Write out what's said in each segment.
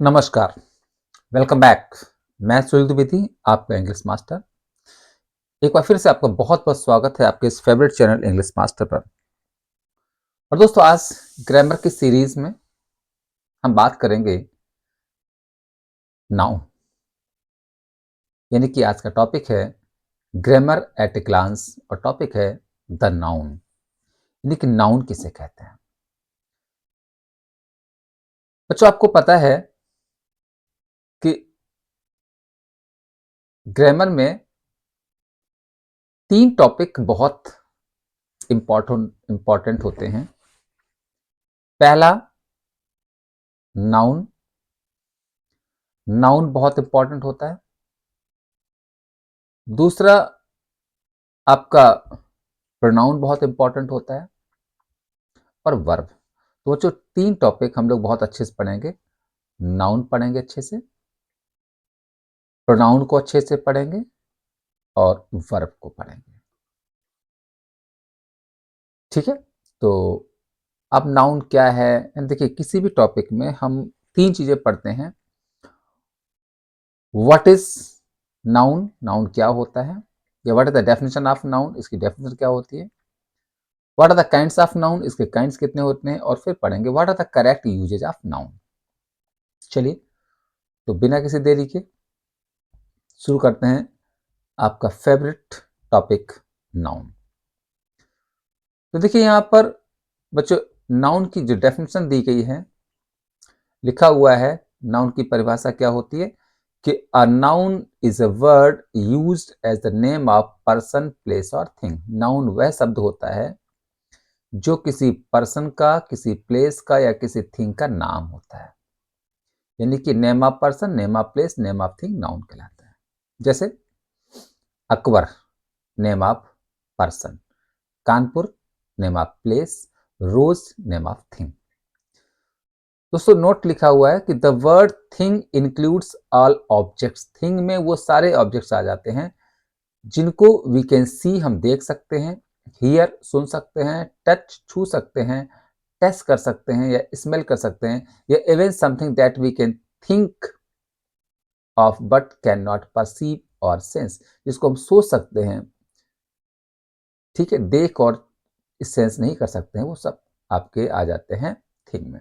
नमस्कार, welcome back. मैं सुनील द्विवेदी, आपका इंग्लिश मास्टर। एक बार फिर से आपका बहुत-बहुत स्वागत है आपके इस फेवरेट चैनल इंग्लिश मास्टर पर। और दोस्तों आज ग्रामर की सीरीज में हम बात करेंगे नाउन, यानी कि आज का टॉपिक है ग्रामर एट ए ग्लांस और टॉपिक है द नाउन, यानी कि नाउन किसे कहते हैं। बच्चों आपको पता है कि ग्रामर में 3 टॉपिक बहुत इंपॉर्टेंट होते हैं। पहला नाउन, नाउन बहुत इंपॉर्टेंट होता है। दूसरा आपका प्रोनाउन बहुत इंपॉर्टेंट होता है और वर्ब। तो जो 3 टॉपिक हम लोग बहुत अच्छे से पढ़ेंगे, नाउन पढ़ेंगे अच्छे से, प्रोनाउन को अच्छे से पढ़ेंगे और वर्ब को पढ़ेंगे। ठीक है, तो अब नाउन क्या है। देखिए किसी भी टॉपिक में हम 3 चीजें पढ़ते हैं। व्हाट इज नाउन, नाउन क्या होता है, या what is the definition of noun, इसकी डेफिनेशन क्या होती है। What are the kinds of noun, इसके काइंड्स कितने होते हैं, और फिर पढ़ेंगे what are the correct usages of noun. चलिए, तो बिना किसी देरी के शुरू करते हैं आपका फेवरेट टॉपिक नाउन। तो देखिए यहां पर बच्चों नाउन की जो डेफिनेशन दी गई है, लिखा हुआ है नाउन की परिभाषा क्या होती है कि a noun is a word used as the name of person, place और थिंग। नाउन वह शब्द होता है जो किसी पर्सन का, किसी प्लेस का या किसी थिंग का नाम होता है। यानी कि name of person, name of place, name of thing noun कहलाता है। जैसे Akbar name of person, Kanpur name of place, rose name of thing. दोस्तों नोट लिखा हुआ है कि the word thing includes all objects. Thing में वो सारे ऑब्जेक्ट्स आ जाते हैं जिनको वी कैन सी, हम देख सकते हैं, हियर सुन सकते हैं, टच छू सकते हैं, टेस्ट कर सकते हैं या स्मेल कर सकते हैं, या even something that we can think of but can not perceive और सेंस, जिसको हम सोच सकते हैं, ठीक है, देख और सेंस नहीं कर सकते हैं, वो सब आपके आ जाते हैं थिंग में।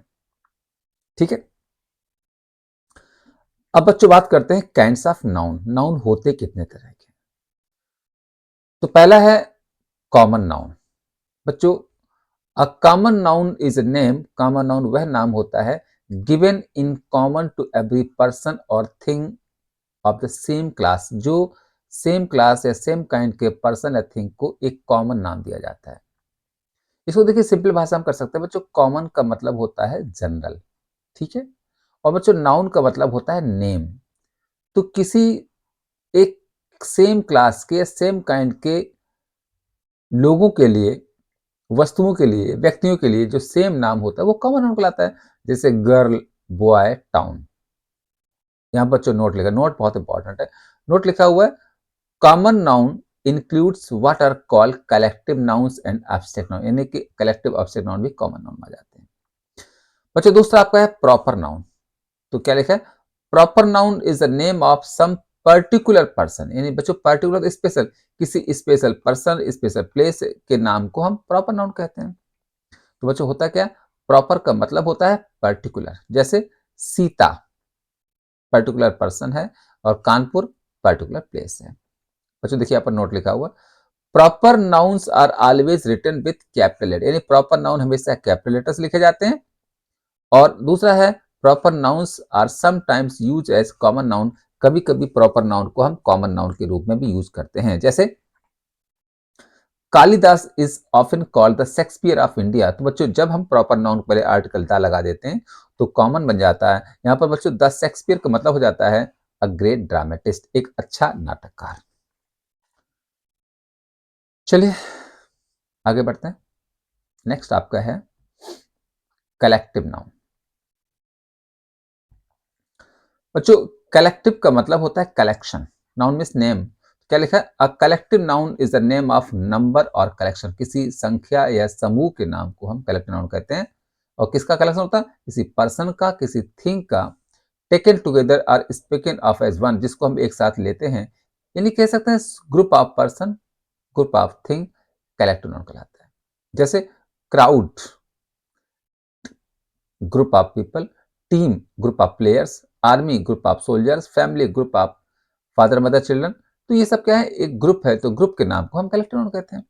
ठीक है, अब बच्चों बात करते हैं काइंड्स ऑफ नाउन। नाउन होते कितने तरह के। तो पहला है कॉमन नाउन। बच्चों a common noun is a name, common noun वह नाम होता है given in common to every person और thing of the same class, जो सेम क्लास या सेम काइंड के पर्सन या थिंग को एक कॉमन नाम दिया जाता है। इसको देखिए सिंपल भाषा में कर सकते हैं बच्चों। कॉमन का मतलब होता है जनरल, ठीक है, और बच्चों नाउन का मतलब होता है नेम। तो किसी एक सेम क्लास के, सेम काइंड के लोगों के लिए, वस्तुओं के लिए, व्यक्तियों के लिए जो सेम नाम होता है वो कॉमन नाउन कहलाता है। जैसे गर्ल, बॉय, टाउन। यहां बच्चों नोट लिखा, नोट बहुत इंपॉर्टेंट है। नोट लिखा हुआ है common noun includes what are called collective nouns and abstract noun, यानी कि कलेक्टिव एब्स्ट्रैक्ट नाउन भी कॉमन नाउन में आ जाते हैं। बच्चों दूसरा आपका है प्रॉपर नाउन। तो क्या लिखा है, proper noun is the name of some particular person, यानी बच्चों पर्टिकुलर स्पेशल, किसी स्पेशल पर्सन, स्पेशल प्लेस के नाम को हम प्रॉपर नाउन कहते हैं। तो बच्चों होता क्या, प्रॉपर का मतलब होता है पर्टिकुलर। जैसे सीता पर्टिकुलर पर्सन है और कानपुर पर्टिकुलर प्लेस है। बच्चों देखिए यहाँ पर नोट लिखा हुआ, proper nouns are always written with capital letter, यानी प्रॉपर नाउन हमेशा कैपिटल लेटर्स लिखे जाते हैं। और दूसरा है proper nouns are sometimes use as common noun, कभी कभी प्रॉपर नाउन को हम कॉमन नाउन के रूप में भी यूज करते हैं। जैसे Kalidas is often called the Shakespeare of India. तो बच्चों जब हम प्रॉपर नाउन पहले आर्टिकल दा लगा देते हैं तो कॉमन बन जाता है। यहाँ पर बच्चों द शेक्सपियर का मतलब हो जाता है अ ग्रेट ड्रामेटिस्ट, एक अच्छा नाटककार। चलिए आगे बढ़ते हैं। नेक्स्ट आपका है कलेक्टिव नाउन। बच्चों कलेक्टिव का मतलब होता है कलेक्शन, नाउन मीन्स नेम। क्या लिखा है, a collective noun is the name of number और कलेक्शन, किसी संख्या या समूह के नाम को हम कलेक्टिव नाउन कहते हैं। और किसका कलेक्शन होता है, किसी पर्सन का, किसी थिंग का, taken together are speaking of as one, जिसको हम एक साथ लेते हैं, यानी कह सकते हैं group of person, group of thing, collective noun कहलाता है। जैसे crowd, group of people, team, group of players, army, group of soldiers, family, group of father mother children. तो ये सब क्या है, एक ग्रुप है, तो ग्रुप के नाम को हम कलेक्टिव नाउन कहते हैं।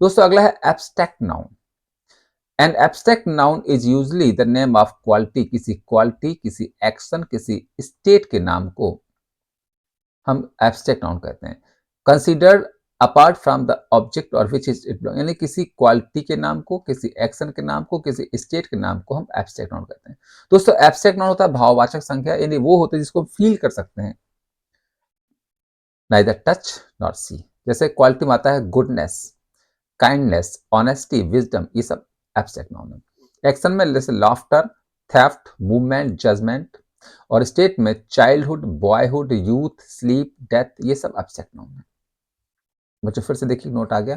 दोस्तों अगला है abstract noun. An abstract noun is usually the name of quality, किसी एक्शन, किसी स्टेट के नाम को हम एब्स्ट्रैक्ट नाउन कहते हैं। Considered apart from the object और विच इज इट बिलोंग, यानी किसी क्वालिटी के नाम को, किसी एक्शन के नाम को, किसी स्टेट के नाम को हम एब्स्ट्रैक्ट नाउन कहते हैं। दोस्तों एब्स्ट्रैक्ट नाउन होता है भाववाचक संख्या, यानी वो होते हैं जिसको फील कर सकते हैं, नाइदर टच नॉर सी। जैसे क्वालिटी में आता है गुडनेस, काइंडनेस, ऑनेस्टी, विजडम, ये सब एब्स्ट्रैक्ट नाउन है। एक्शन में जैसे लाफ्टर, थेफ्ट, मूवमेंट, जजमेंट, और स्टेट में childhood, boyhood, youth, sleep, death, ये सब एब्स्ट्रैक्ट नाउन है। बच्चों फिर से देखिए नोट आ गया,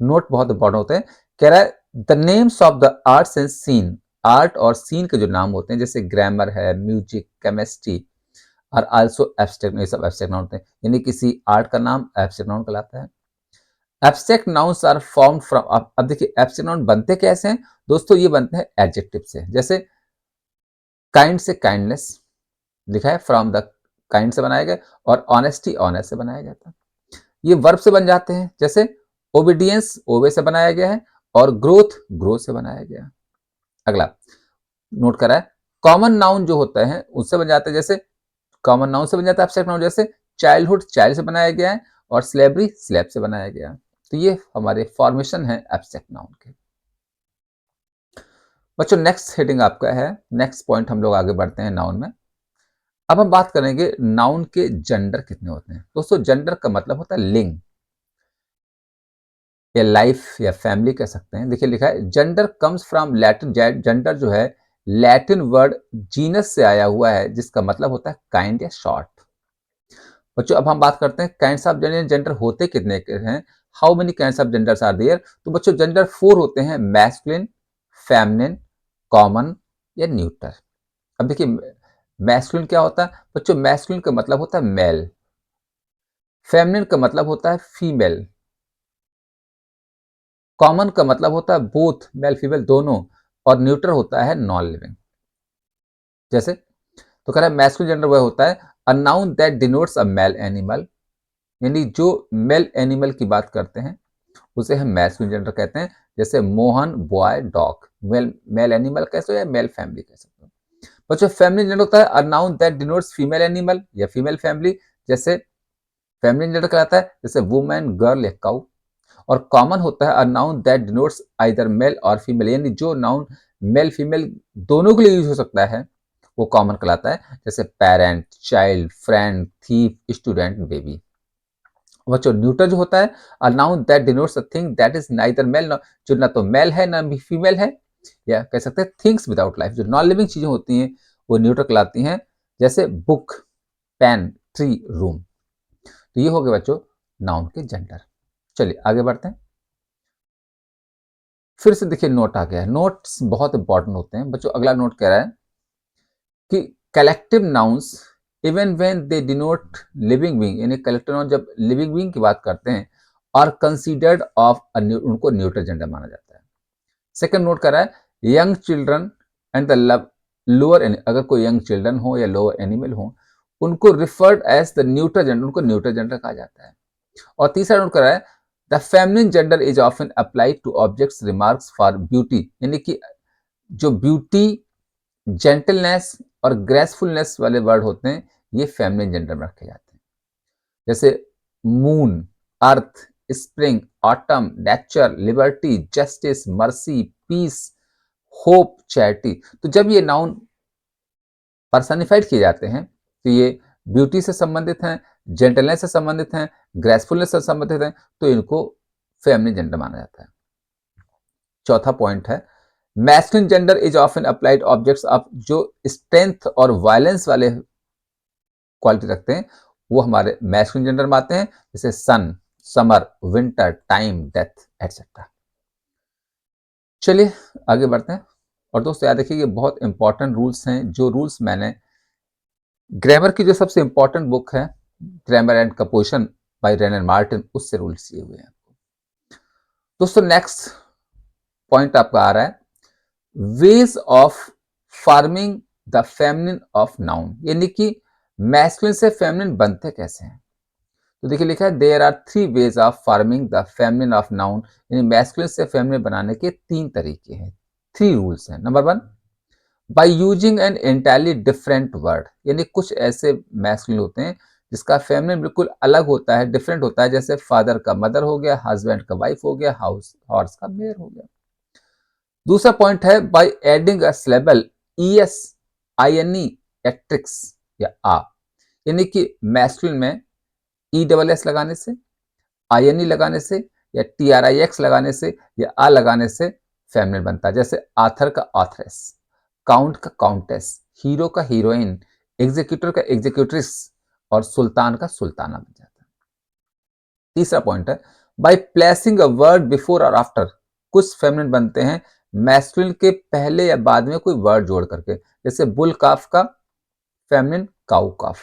नोट बहुत इंपॉर्टेंट होते हैं। कह रहा है the names of the arts and scene, art और सीन के जो नाम होते हैं जैसे ग्रामर है, म्यूजिक, केमिस्ट्री, और आल्सो एब्स्ट्रैक्ट, ये सब एब्स्ट्रैक्ट नाउन होते हैं, यानी किसी आर्ट का नाम एब्स्ट्रैक्ट नाउन कहलाता है। Abstract nouns are formed from, अब देखिए एब्स्ट्रैक्ट नाउन बनते कैसे हैं दोस्तों, ये बनते हैं एडजेक्टिव से। जैसे काइंड से काइंडनेस लिखा है, फ्रॉम द काइंड से बनाया गया, और ऑनेस्टी ऑनेस्ट से बनाया गया था। ये वर्ब से बन जाते हैं, जैसे ओबीडियंस ओबे से बनाया गया है, और ग्रोथ ग्रोथ से बनाया गया। अगला नोट करा है, कॉमन नाउन जो होता है उससे बन जाते हैं, जैसे कॉमन नाउन से बन जाता है एब्स्ट्रैक्ट नाउन, जैसे चाइल्डहुड चाइल्ड से बनाया गया है, और स्लेवरी स्लेव से बनाया गया। तो ये हमारे फॉर्मेशन है एब्स्ट्रैक्ट नाउन के। बच्चों नेक्स्ट हेडिंग आपका है, नेक्स्ट पॉइंट हम लोग आगे बढ़ते हैं नाउन में। अब हम बात करेंगे नाउन के जेंडर कितने होते हैं। दोस्तों जेंडर का मतलब होता है लिंग, या लाइफ, या फैमिली कह सकते हैं। देखिए लिखा है gender comes from Latin, gender जो है लैटिन वर्ड जीनस से आया हुआ है, जिसका मतलब होता है काइंड या शॉर्ट। बच्चों अब हम बात करते हैं काइंड्स ऑफ जेंडर, जेंडर होते कितने के हैं, how many kinds of genders are there. तो बच्चों जेंडर 4 होते हैं, मैस्कुलिन, फेमिनिन, कॉमन, या न्यूटर। अब देखिए मैस्कुलिन क्या होता है बच्चों, मैस्कुलिन का मतलब होता है मेल, फेमिनिन का मतलब होता है फीमेल, कॉमन का मतलब होता है बोथ मेल फीमेल दोनों, और न्यूट्रल होता है नॉन लिविंग। जैसे तो कह रहा है मैस्कुलिन जेंडर वह होता है a noun that denotes a male animal, यानी जो मेल एनिमल की बात करते हैं उसे हम मैस्कुलिन जेंडर कहते हैं। जैसे Mohan boy dog, male male animal कह सकते हो, या मेल फैमिली कह सकते हो। बच्चों फेमिनिन जेंडर होता है a noun that denotes female animal या फीमेल फैमिली, जैसे फेमिनिन जेंडर कहलाता है जैसे वुमेन, गर्ल, या काउ। और कॉमन होता है a noun that denotes either male और फीमेल, यानी जो नाउन मेल फीमेल दोनों के लिए यूज हो सकता है वो कॉमन कहलाता है, जैसे parent, child, friend, thief, student, baby. बच्चों न्यूटर जो होता है a noun that denotes a thing that is neither male, जो ना तो मेल है ना भी फीमेल है, या कह सकते हैं थिंग्स विदाउट लाइफ, जो नॉन लिविंग चीजें होती हैं वो न्यूटर कहलाती हैं, जैसे बुक, पेन, ट्री, रूम। तो ये हो गए बच्चों नाउन के जेंडर। चलिए आगे बढ़ते हैं। फिर से देखिए नोट आ गया है, नोट्स बहुत इंपॉर्टेंट होते हैं बच्चों। अगला नोट कह रहा है कि collective nouns even when they denote living being, यानी कलेक्टिव नाउन जब लिविंग बीइंग की बात करते हैं आर कंसीडर्ड ऑफ उनको न्यूट्रल जेंडर माना जाता है। सेकंड नोट कर रहा है young children and the lower, अगर कोई यंग चिल्ड्रन हो या लोअर एनिमल हो उनको referred as the neutral gender, उनको न्यूट्रल जेंडर कहा जाता है। और तीसरा नोट कर रहा है the feminine gender is often applied to objects remarks for beauty, यानी कि जो ब्यूटी, जेंटलनेस और ग्रेसफुलनेस वाले वर्ड होते हैं ये फेमिनिन जेंडर में रखे जाते हैं। जैसे moon, earth, spring, autumn, nature, liberty, justice, mercy, peace, hope, charity. तो जब ये नाउन पर्सनिफाइड किए जाते हैं तो ये ब्यूटी से संबंधित हैं, जेंटलनेस से संबंधित हैं, ग्रेसफुलनेस से संबंधित हैं, तो इनको फेमिनिन जेंडर माना जाता है। चौथा पॉइंट है masculine gender is often applied objects of, जो स्ट्रेंथ और वायलेंस वाले क्वालिटी रखते हैं वो हमारे मैस्कुलिन जेंडर में आते हैं, जैसे sun, summer, winter, time, death, etcetera. चलिए आगे बढ़ते हैं। और दोस्तों याद रखिए ये बहुत इंपॉर्टेंट रूल्स हैं, जो रूल्स मैंने ग्रामर की जो सबसे इंपॉर्टेंट बुक है grammar and composition by Wren and Martin, उससे रूल्स लिए हुए हैं। दोस्तों नेक्स्ट पॉइंट आपका आ रहा है veg of forming the feminine of noun, यानी कि मैस्कुलिन से फेमिनिन बनते कैसे हैं। तो देखिए लिखा है there are 3 ways of forming the feminine of noun, यानी मैस्कुलिन से फेमिनिन बनाने के 3 तरीके हैं, 3 रूल्स हैं। Number 1, by using an entirely different word, यानी कुछ ऐसे मैस्कुलिन होते हैं जिसका फेमिनिन बिल्कुल अलग होता है, डिफरेंट होता है, जैसे फादर का मदर हो गया, हस्बैंड का वाइफ हो गया, हाउस हॉर्स का मेयर हो गया। दूसरा पॉइंट है by adding a syllable E S I N E एक्ट्रिक्स या आ, यानी कि मैस्कुलिन में ई डबल एस लगाने से, आईएनई लगाने से, या टीआरआईएक्स लगाने से, या आ लगाने से फेमिनिन बनता है, जैसे आथर का ऑथरेस, काउंट का काउंटेस, हीरो का हीरोइन, एग्जीक्यूटर का एग्जीक्यूट्रिस और सुल्तान का सुल्ताना बन जाता है। तीसरा पॉइंट है by placing a word before और आफ्टर, कुछ फेमिनिन बनते हैं मैस्कुलिन के पहले या बाद में कोई वर्ड जोड़ करके, जैसे बुल काफ का फेमिनिन काउ काफ,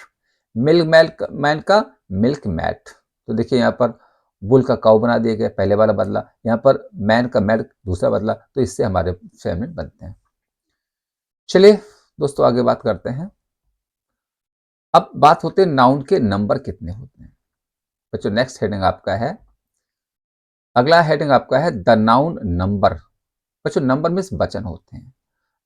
मिल्क मैन का मिल्क मैट। तो देखिए यहाँ पर बुल का काउ बना दिया गया, पहले वाला बदला, यहाँ पर मैन का मैट दूसरा बदला, तो इससे हमारे फेमिनिन बनते हैं। चलिए दोस्तों आगे बात करते हैं। अब बात होते हैं नाउन के नंबर कितने होते हैं। बच्चों नेक्स्ट हेडिंग आपका है, अगला हेडिंग आपका है द नाउन नंबर। बच्चों नंबर मीन्स वचन होते हैं।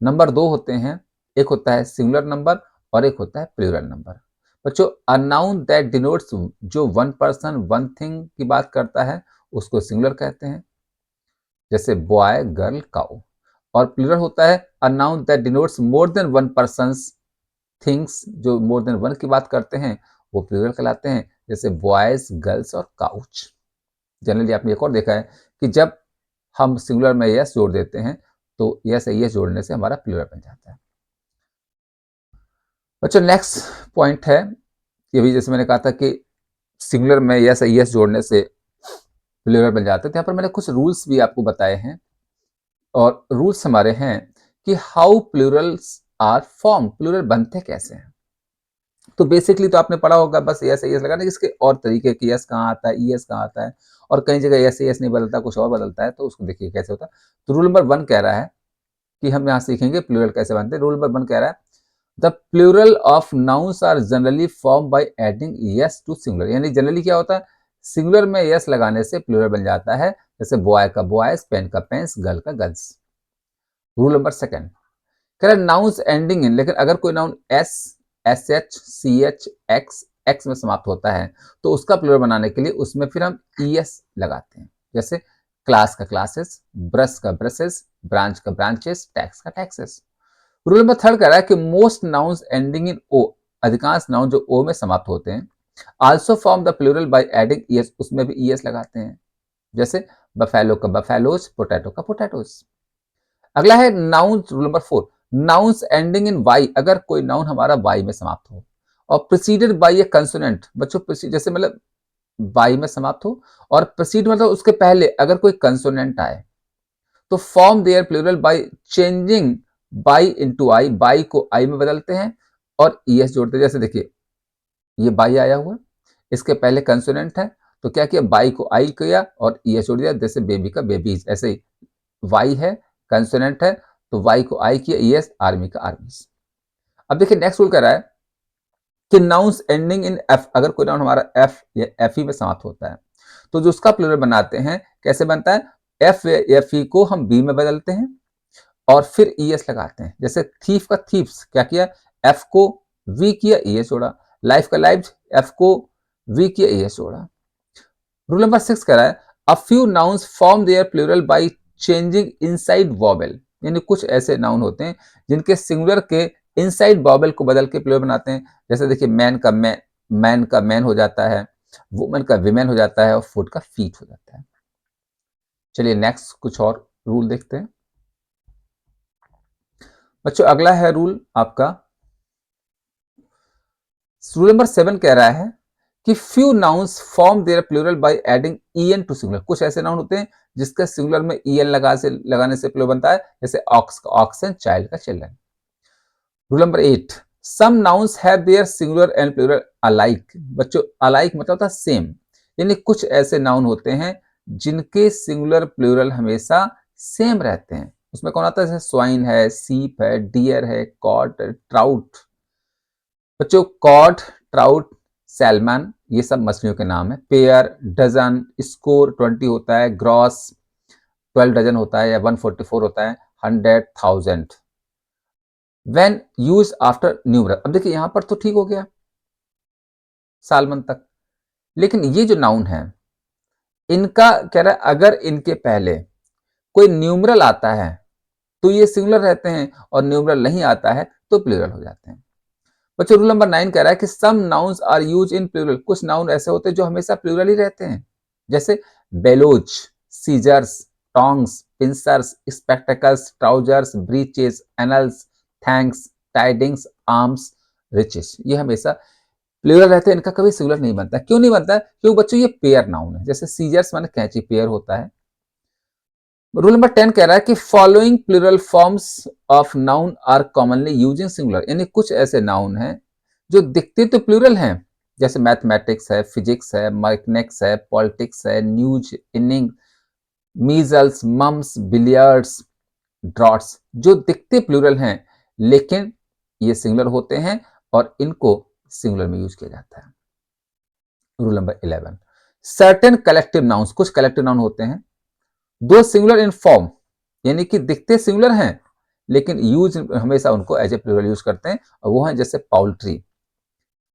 नंबर 2 होते हैं, एक होता है सिंगुलर नंबर और एक होता है प्लूरल नंबर। बच्चों अ नाउन दैट डिनोट्स, जो वन पर्सन वन थिंग की बात करता है उसको सिंगुलर कहते हैं, जैसे बॉय गर्ल काउ। और प्लूरल होता है a noun that denotes more than one persons things, जो मोर देन वन की बात करते हैं वो प्लूरल कहलाते हैं, जैसे बॉयज गर्ल्स और काउच। जनरली आपने एक और देखा है कि जब हम सिंगुलर में यस जोड़ देते हैं तो यस यस जोड़ने से हमारा प्लूरल बन जाता है। बच्चों नेक्स्ट पॉइंट है, ये भी जैसे मैंने कहा था कि सिंगुलर में यस यस जोड़ने से प्लूरल बन जाता है, तो यहाँ पर मैंने कुछ रूल्स भी आपको बताए हैं। और रूल्स हमारे हैं कि how plurals are form, plural बनते कैसे हैं। तो बेसिकली तो आपने पढ़ा होगा बस यस यस लगाने, इसके और तरीके कि यस कहाँ आता है, ईएस कहाँ आता है, और कई जगह यस यस नहीं बदलता, कुछ और बदलता है, तो उसको देखिए कैसे होता है। तो रूल नंबर 1 कह रहा है कि हम यहाँ सीखेंगे प्लूरल कैसे बनते हैं। रूल नंबर 1 कह रहा है the plural of nouns are generally form by adding s to singular, यानी जनरली क्या होता है सिंगुलर में यस लगाने से प्लूरल बन जाता है, जैसे बॉय का बॉयज, पेन का पेन्स, गर्ल का गर्ल्स। रूल नंबर 2 कह रहा है नाउन्स एंडिंग इन, लेकिन अगर कोई noun s, s h, c h, x, x में समाप्त होता है तो उसका प्लूरल बनाने के लिए उसमें फिर हम ईएस लगाते हैं, जैसे क्लास का क्लासेस, ब्रश का ब्रशेस, ब्रांच का ब्रांचेस, टैक्स का टैक्सेस। रूल नंबर 3 कह रहा है कि most nouns ending in o, अधिकांश नाउन जो ओ में समाप्त होते हैं, also form the plural by adding e s, उसमें भी ईएस लगाते हैं, जैसे बफेलो का बफेलोज, पोटैटो का पोटैटोज। अगला है noun, rule number 4, nouns ending in y, अगर कोई नाउन हमारा वाई में समाप्त हो और प्रीसीडेड बाय ए कंसोनेंट, बच्चों जैसे मतलब वाई में समाप्त हो और प्रीसीड मतलब उसके पहले अगर कोई कंसोनेंट आए, तो form their plural by changing y into i, y को आई में बदलते हैं और ईएस जोड़ते हैं। जैसे देखिए ये बाई आया हुआ, इसके पहले कंसोनेंट है, तो क्या किया बाई को आई किया और ईएस जोड़ दिया, जैसे बेबी का बेबीज। ऐसे ही वाई है, कंसोनेंट है, तो वाई को आई किया, ईएस, आर्मी का आर्मीज। अब देखिए नेक्स्ट रूल कह रहा है कि नाउन्स एंडिंग इन एफ, अगर कोई नाउन हमारा एफ या एफ ई में समाप्त होता है तो जो उसका प्लूरल बनाते हैं कैसे बनता है, एफ या एफ ई को हम बी में बदलते हैं और फिर ईएस लगाते हैं, जैसे थीफ का थीप्स, क्या किया एफ को वी किया, ईएस जोड़ा। लाइफ का लाइफ, एफ को वी किया, ईएस जोड़ा। रूल नंबर 6 कह रहा है a few nouns form their plural by changing inside vowel, यानी कुछ ऐसे नाउन होते हैं जिनके सिंगुलर के इनसाइड वॉवेल को बदल के प्लूरल बनाते हैं, जैसे देखिए मैन का मैन हो जाता है, वुमेन का विमेन हो जाता है और फूड का फीट हो जाता है। चलिए नेक्स्ट कुछ और रूल देखते हैं। बच्चों अगला है रूल आपका, रूल नंबर 7 कह रहा है कि few nouns form their plural by adding e n to singular, कुछ ऐसे नाउन होते हैं जिसका सिंगुलर में ईएन लगाने से प्लूरल बनता है, जैसे ऑक्स का ऑक्सन, चाइल्ड का children. Rule number 8 some nouns have their singular and plural alike. बच्चों अलाइक मतलब होता है सेम, यानी कुछ ऐसे नाउन होते हैं जिनके सिंगुलर प्लूरल हमेशा सेम रहते हैं। उसमें कौन आता है? जैसे स्वाइन है, सीप है, डियर है, कॉट, ट्राउट। बच्चों कॉड, ट्राउट, सैल्मन ये सब मछलियों के नाम है। पेयर, डजन, स्कोर 20 होता है, ग्रॉस 12 डजन होता है या 144 होता है, 100, 1000। When use after numeral. अब देखिए यहां पर तो ठीक हो गया सालमन तक, लेकिन ये जो नाउन है इनका कह रहा है अगर इनके पहले कोई न्यूमरल आता है तो ये सिंगुलर रहते हैं, और न्यूमरल नहीं आता है तो प्लूरल हो जाते हैं। बच्चों रूल नंबर 9 कह रहा है कि some nouns are use in plural. कुछ नाउन ऐसे होते हैं जो हमेशा प्लूरल ही रहते हैं, जैसे bellows, scissors, tongs, pincers, spectacles, trousers, breeches, annals, thanks, tidings, arms, riches. ये हमेशा प्लूरल रहते हैं, इनका कभी सिंगुलर नहीं बनता। क्यों नहीं बनता? क्योंकि बच्चों ये पेयर नाउन है। जैसे सीजर्स माने कैंची, पेयर होता है। रूल नंबर 10 कह रहा है कि following plural forms of noun are commonly use in singular. यानी कुछ ऐसे नाउन हैं जो दिखते तो प्लूरल हैं, जैसे मैथमेटिक्स है, फिजिक्स है, मैकेनिक्स है, पॉलिटिक्स है, news, innings, measles, mums, billiards, draughts, जो दिखते प्लूरल हैं लेकिन ये सिंगुलर होते हैं और इनको सिंगुलर में यूज किया जाता है। Rule number 11, certain collective nouns, कुछ कलेक्टिव नाउन होते हैं दो सिंगुलर इन फॉर्म, यानी कि दिखते सिंगुलर हैं लेकिन यूज हमेशा उनको एज ए प्लूरल यूज करते हैं, और वो है जैसे पाउल्ट्री,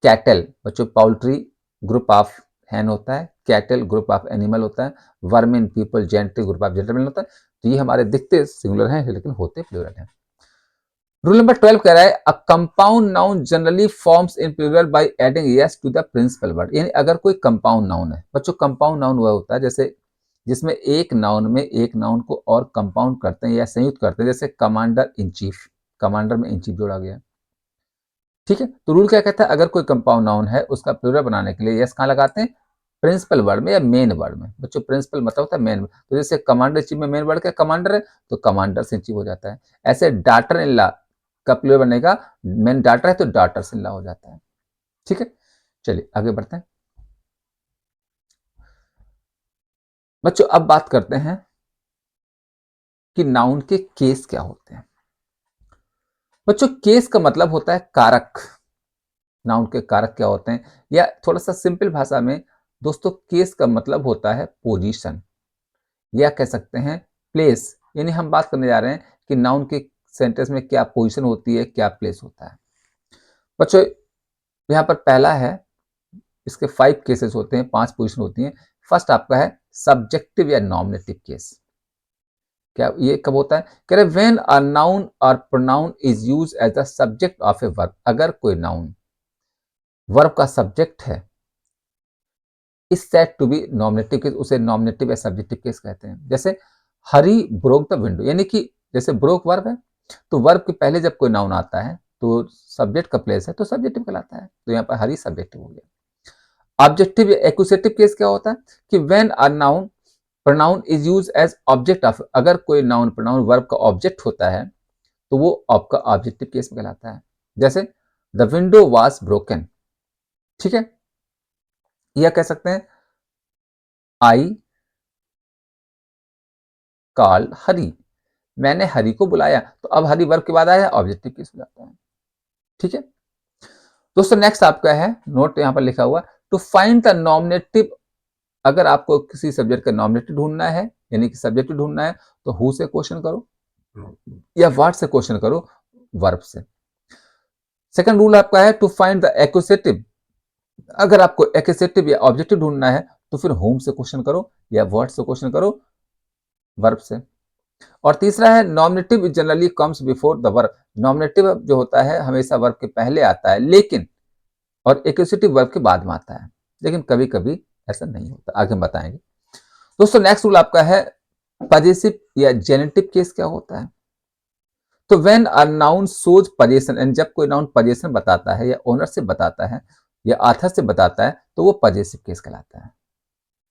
कैटल। बच्चों पाउल्ट्री ग्रुप ऑफ हैन होता है, कैटल ग्रुप ऑफ एनिमल होता है, vermin, people, gentle group of gentleman होता है। तो ये हमारे दिखते सिंगुलर हैं लेकिन होते प्लूरल हैं। रूल नंबर 12 कह रहा है a compound noun generally forms in plural by adding s to the principal word. यानी अगर कोई कंपाउंड नाउन है, बच्चों कंपाउंड नाउन वह होता है जैसे जिसमें एक नाउन में एक नाउन को और कंपाउंड करते हैं या संयुक्त करते हैं, जैसे कमांडर इन चीफ, कमांडर में इन चीफ जोड़ा गया। ठीक है, तो रूल क्या कहता है? अगर कोई कंपाउंड नाउन है उसका प्लूरल बनाने के लिए यस कहाँ लगाते हैं? प्रिंसिपल वर्ड में या मेन वर्ड में। बच्चों प्रिंसिपल मतलब होता है मेन। तो जैसे कमांडर चीफ में मेन वर्ड क्या? कमांडर है, तो कमांडर इन चीफ हो जाता है। ऐसे डाटर इन लॉ का प्लूरल बनेगा, मेन डाटर है तो डाटर्स इन लॉ हो जाता है। ठीक है, चलिए आगे बढ़ते हैं। बच्चों अब बात करते हैं कि नाउन के केस क्या होते हैं। बच्चों केस का मतलब होता है कारक। नाउन के कारक क्या होते हैं, या थोड़ा सा सिंपल भाषा में दोस्तों केस का मतलब होता है पोजीशन, या कह सकते हैं प्लेस। यानी हम बात करने जा रहे हैं कि नाउन के सेंटेंस में क्या पोजीशन होती है, क्या प्लेस होता है। बच्चों यहाँ पर पहला है, इसके 5 केसेस होते हैं, 5 पोजीशन होती हैं। फर्स्ट आपका है सब्जेक्टिव या नॉमिनेटिव केस। क्या ये कब होता है? कह रहे व्हेन अ नाउन और pronoun is use as the subject of a verb. अगर कोई नाउन वर्ब का सब्जेक्ट है is said to be nominative case, उसे नॉमिनेटिव या सब्जेक्टिव केस कहते हैं। जैसे हरी ब्रोक द विंडो, यानी कि जैसे ब्रोक वर्ब है तो वर्ब के पहले जब कोई नाउन आता है तो सब्जेक्ट का प्लेस है तो सब्जेक्टिव कहलाता है, तो यहाँ पर हरी सब्जेक्टिव हो गया। ऑब्जेक्टिव या एक्यूसेटिव केस क्या होता है कि when a noun pronoun is use as object of, अगर कोई नाउन प्रोनाउन वर्ब का ऑब्जेक्ट होता है तो वो आपका ऑब्जेक्टिव केस में कहलाता है। जैसे द विंडो वाज ब्रोकन। ठीक है, या कह सकते हैं आई कॉल हरी, मैंने हरी को बुलाया, तो अब हरी वर्ब के बाद आया ऑब्जेक्टिव केस हो जाता है। ठीक है दोस्तों, नेक्स्ट आपका है नोट यहां पर लिखा हुआ टू फाइंड द नॉमिनेटिव। अगर आपको किसी सब्जेक्ट का नॉमिनेटिव ढूंढना है यानी कि सब्जेक्ट ढूंढना है तो हु से क्वेश्चन करो या व्हाट से क्वेश्चन करो, वर्ब से। सेकंड रूल आपका है टू फाइंड द एक्यूसेटिव। अगर आपको एक्यूसेटिव या ऑब्जेक्टिव ढूंढना है तो फिर होम से क्वेश्चन करो या व्हाट से क्वेश्चन करो, वर्ब से। और तीसरा है nominative generally comes before the verb. Nominative जो होता है हमेशा वर्ब के पहले आता है, लेकिन और एक्यूसेटिव वर्ब के बाद में आता है, लेकिन कभी कभी ऐसा नहीं होता, आगे हम बताएंगे। दोस्तों नेक्स्ट रूल आपका है पजेसिव या जेनेटिव केस क्या होता है। तो when a noun shows possession, and जब कोई नाउन पजेशन बताता है या ओनर से बताता है या आथर से बताता है तो वो पजेसिव केस कहलाता है।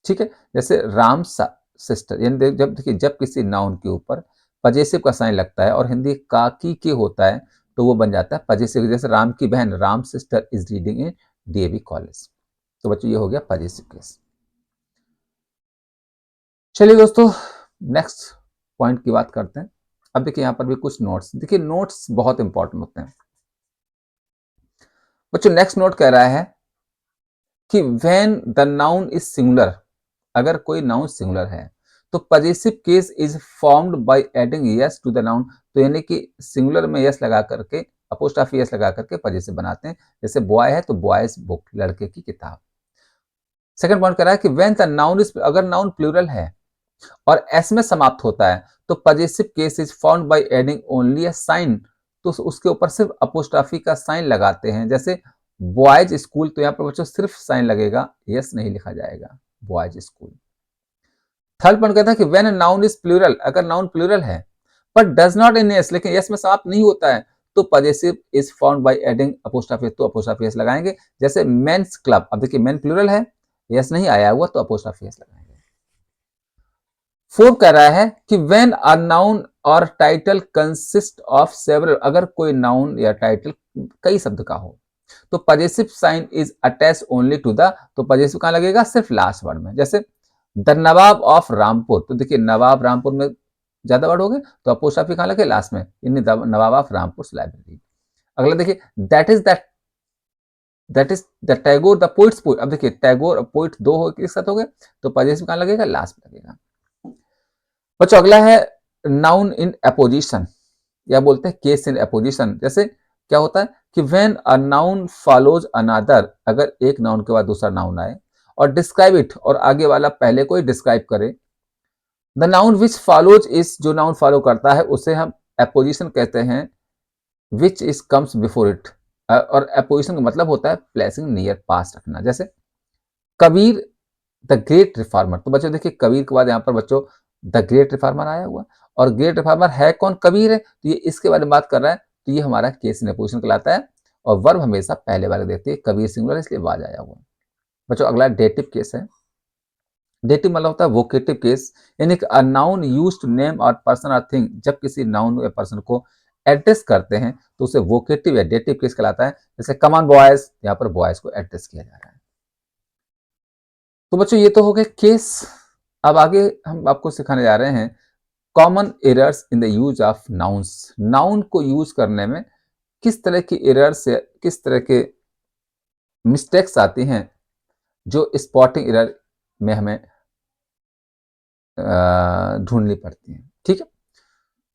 ठीक है, जैसे राम सिस्टर, यानी जब देखिए जब किसी नाउन के ऊपर पजेसिव का साइन लगता है और हिंदी काकी के होता है तो वो बन जाता है पजेसिव। जैसे राम की बहन, Ram sister is reading in DAV college. तो बच्चों ये हो गया पजेसिव केस। चलिए दोस्तों, नेक्स्ट पॉइंट की बात करते हैं। अब देखिए यहाँ पर भी कुछ नोट्स, देखिए नोट्स बहुत इंपॉर्टेंट होते हैं बच्चों। नेक्स्ट नोट कह रहा है कि when the noun is singular, अगर कोई नाउन सिंगुलर है तो possessive case is formed by adding s to the noun. तो यानी कि सिंगुलर में यस लगा करके, अपोस्ट्रोफी यस लगा करके पजेसिव बनाते हैं। जैसे बॉय है तो बॉयज बुक, लड़के की किताब। सेकंड पॉइंट कह रहा है कि व्हेन द नाउन इज, अगर नाउन प्लूरल है और एस में समाप्त होता है तो possessive case is formed by adding only a sign. तो उसके ऊपर सिर्फ अपोस्ट्रोफी का साइन लगाते हैं। जैसे बॉयज स्कूल, तो यहाँ पर बच्चों सिर्फ साइन लगेगा, यस नहीं लिखा जाएगा, बॉयज स्कूल। थर्ड पॉइंट कहता है कि व्हेन नाउन इज प्लूरल, अगर नाउन प्लूरल है but does not in yes, लेकिन यस में समाप्त नहीं होता है, तो possessive is formed by adding apostrophe, तो अपोस्ट्रोफी यस लगाएंगे। जैसे मेंस क्लब, अब देखिए मेन प्लूरल है, यस नहीं आया हुआ, तो अपोस्ट्रोफी यस लगाएंगे। फोर्थ कह रहा है कि व्हेन अ नाउन और टाइटल कंसिस्ट ऑफ सेवरल, अगर कोई नाउन या टाइटल कई शब्द का हो तो possessive sign is attach only to the, तो पजेसिव कहां लगेगा, सिर्फ लास्ट वर्ड में। जैसे द नवाब ऑफ रामपुर, तो देखिए नवाब रामपुर में ज्यादा वर्ड हो गए, तो अपोस्ट्रोफी कहां लगे, लास्ट में, इन नवाब ऑफ रामपुर लाइब्रेरी। अगला देखिए that is the Tagore the poets poet, अब देखिए टैगोर पोइट दो हो एक साथ हो गए, तो पजेसिव कहां लगेगा, लास्ट में लगेगा। बच्चों अगला है नाउन इन अपोजिशन, या बोलते हैं केस इन अपोजिशन। जैसे क्या होता है कि when a noun follows another, अगर एक नाउन के बाद दूसरा नाउन आए और डिस्क्राइब इट, और आगे वाला पहले को ही डिस्क्राइब करे। द नाउन विच फॉलोज इस, जो नाउन फॉलो करता है उसे हम अपोजिशन कहते हैं, which is comes before it. और अपोजिशन का मतलब होता है प्लेसिंग नियर पास रखना। जैसे कबीर द ग्रेट रिफॉर्मर, तो बच्चों देखिए कबीर के बाद यहाँ पर बच्चों द ग्रेट रिफॉर्मर आया हुआ, और ग्रेट रिफॉर्मर है कौन, कबीर है, तो ये इसके बारे में बात कर रहा है, तो ये हमारा केस इन अपोजिशन कहलाता है। और वर्ब हमेशा पहले वाले देते हैं, कबीर सिंगुलर इसलिए वाज आया हुआ। बच्चों अगला डेटिव केस है। डेटिव मतलब होता है वोकेटिव केस, यानी कि a noun used to name और पर्सन और थिंग, जब किसी नाउन या पर्सन को एड्रेस करते हैं तो उसे वोकेटिव या डेटिव केस कहलाता है। जैसे कम ऑन बॉयज, यहाँ पर बॉयज को एड्रेस किया जा रहा है। तो बच्चों ये तो हो गए केस। अब आगे हम आपको सिखाने जा रहे हैं common errors in the use of nouns. Noun को यूज करने में किस तरह की एरर्स या किस तरह के मिस्टेक्स आती हैं, जो स्पॉटिंग एरर में हमें ढूंढनी पड़ती हैं। ठीक है,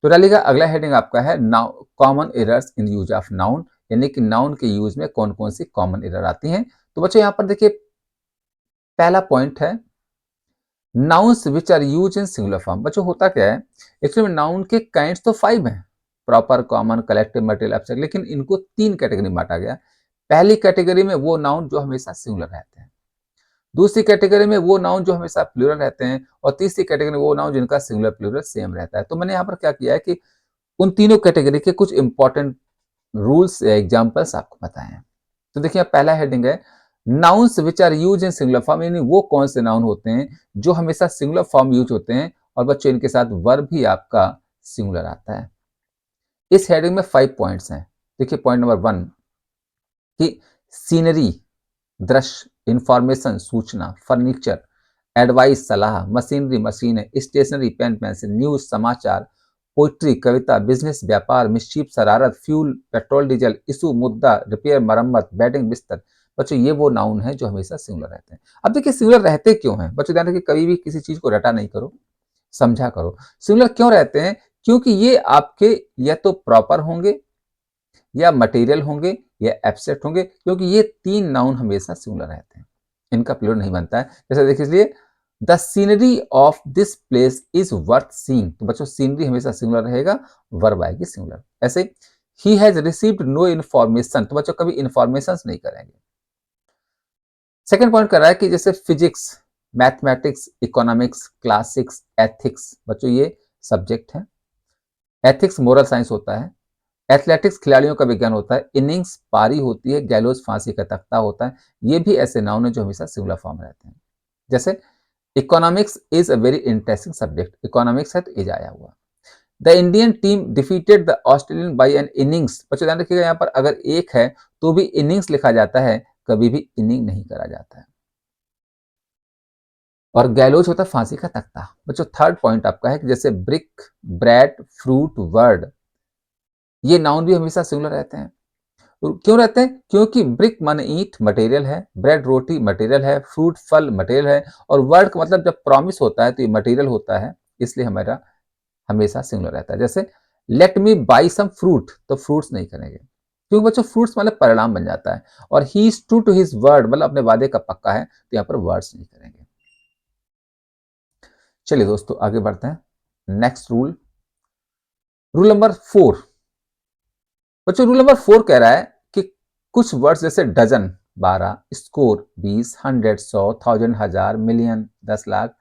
तो डालिएगा अगला हेडिंग आपका है now common errors in use of noun, यानी कि नाउन के यूज में कौन कौन सी कॉमन एरर आती हैं। तो बच्चों यहाँ पर देखिए पहला पॉइंट है nouns which are use in singular form. बच्चों होता क्या है, एक्चुअली में नाउन के काइंड्स तो 5 हैं, proper, common, collective, material, abstract, लेकिन इनको 3 कैटेगरी में बांटा गया। पहली कैटेगरी में वो नाउन जो हमेशा सिंगुलर रहते हैं, दूसरी कैटेगरी में वो नाउन जो हमेशा प्लूरल रहते हैं, और तीसरी कैटेगरी में वो नाउन जिनका सिंगुलर प्लूरल सेम रहता है। तो मैंने यहाँ पर क्या किया है कि उन तीनों कैटेगरी के कुछ इंपॉर्टेंट रूल्स या एग्जाम्पल्स आपको बताए हैं। तो देखिए पहला हेडिंग है nouns which are use in singular form, यानी वो कौन से नाउन होते हैं जो हमेशा सिंगुलर फॉर्म यूज होते हैं, और बच्चों इनके साथ वर्ब भी आपका सिंगुलर आता है। इस हेडिंग में 5 पॉइंट्स हैं। देखिए पॉइंट नंबर 1 कि सीनरी, दृश्य, इंफॉर्मेशन, सूचना, फर्नीचर, एडवाइस, सलाह, machinery, machine, stationery, pen, pencil, news, समाचार, पोइट्री, कविता, बिजनेस, व्यापार, मिस्चीफ, शरारत, फ्यूल, पेट्रोल, डीजल, इशू, मुद्दा, रिपेयर, मरम्मत, बेडिंग, बिस्तर। बच्चों ये वो नाउन है जो हमेशा सिंगुलर रहते हैं। अब देखिए सिंगुलर रहते क्यों हैं, बच्चों ध्यान रखिए कभी भी किसी चीज को रटा नहीं करो, समझा करो। सिंगुलर क्यों रहते हैं, क्योंकि ये आपके या तो प्रॉपर होंगे, या मटेरियल होंगे, या एब्स्ट्रैक्ट होंगे, क्योंकि ये 3 नाउन हमेशा सिंगुलर रहते हैं, इनका प्लूरल नहीं बनता है। जैसे देखिए इसलिए the scenery of this place is worth seeing, तो बच्चों सीनरी हमेशा सिंगुलर रहेगा, वर्ब आएगी सिंगुलर। ऐसे ही हैज रिसीव्ड नो इन्फॉर्मेशन, तो बच्चों कभी इन्फॉर्मेशन नहीं करेंगे। सेकेंड पॉइंट कर रहा है कि जैसे physics, mathematics, economics, classics, ethics, बच्चों ये सब्जेक्ट है। एथिक्स मोरल साइंस होता है। एथलेटिक्स खिलाड़ियों का विज्ञान होता है। इनिंग्स पारी होती है। गैलोज फांसी का तख्ता होता है। ये भी ऐसे नाउन है जो हमेशा सिंगुलर फॉर्म रहते हैं। जैसे economics is a very interesting subject, economics है तो इज आया हुआ। The Indian team defeated the Australian by an innings. बच्चों ध्यान रखिएगा, यहाँ पर अगर एक है तो भी इनिंग्स लिखा जाता है, कभी भी इनिंग नहीं करा जाता है। और गैलोज होता है फांसी का तख्ता। बच्चों थर्ड पॉइंट आपका है कि जैसे ब्रिक, ब्रेड, फ्रूट, वर्ड, ये नाउन भी हमेशा सिंगुलर रहते हैं। क्यों रहते हैं? क्योंकि ब्रिक माने ईंट, मटेरियल है, ब्रेड रोटी मटेरियल है, फ्रूट फल मटेरियल है, और वर्ड का मतलब जब प्रॉमिस होता है तो ये मटेरियल होता है, इसलिए हमारा हमेशा सिंगुलर रहता है। जैसे let me buy some fruit, तो फ्रूट्स नहीं करेंगे, क्योंकि बच्चों फ्रूट्स मतलब परिणाम बन जाता है, और he is true to his word मतलब अपने वादे का पक्का है, तो यहाँ पर वर्ड्स नहीं करेंगे। चलिए दोस्तों आगे बढ़ते हैं। Next rule, rule number 4। बच्चों रूल नंबर 4 कह रहा है कि कुछ वर्ड्स जैसे dozen 12, score 20, 100, 100, 1000, 1000, million 10 lakh,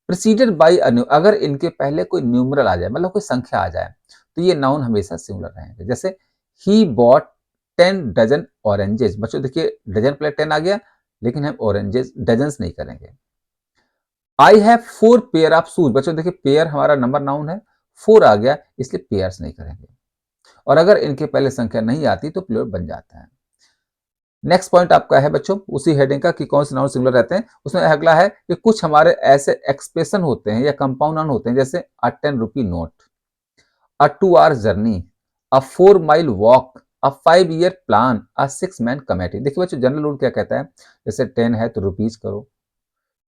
preceded by a अगर इनके पहले कोई न्यूमरल आ जाए, मतलब कोई संख्या आ जाए, तो ये नाउन हमेशा सिंगुलर रहेंगे। जैसे ही बॉट 10 डजन ऑरेंजेस। बच्चों देखिए डजन प्लस 10 आ गया, लेकिन हम ऑरेंजेस डजन्स नहीं करेंगे। I have 4 pair of shoes. बच्चों देखिए पेयर हमारा नंबर नाउन है, 4 आ गया, इसलिए पेयर्स नहीं करेंगे। और अगर इनके पहले संख्या नहीं आती तो प्लूरल बन जाता है। नेक्स्ट पॉइंट आपका है बच्चों उसी हेडिंग का कि कौन से नाउन सिंगुलर रहते हैं। उसमें अगला है कि कुछ हमारे ऐसे एक्सप्रेशन होते हैं या कंपाउंड नाउन होते हैं, जैसे a 10 rupee note, a 2 hour journey, a 4 mile walk, a 5 year plan, a 6 man committee. देखिए बच्चों जनरल रूल क्या कहता है, जैसे 10 है तो रुपीज करो,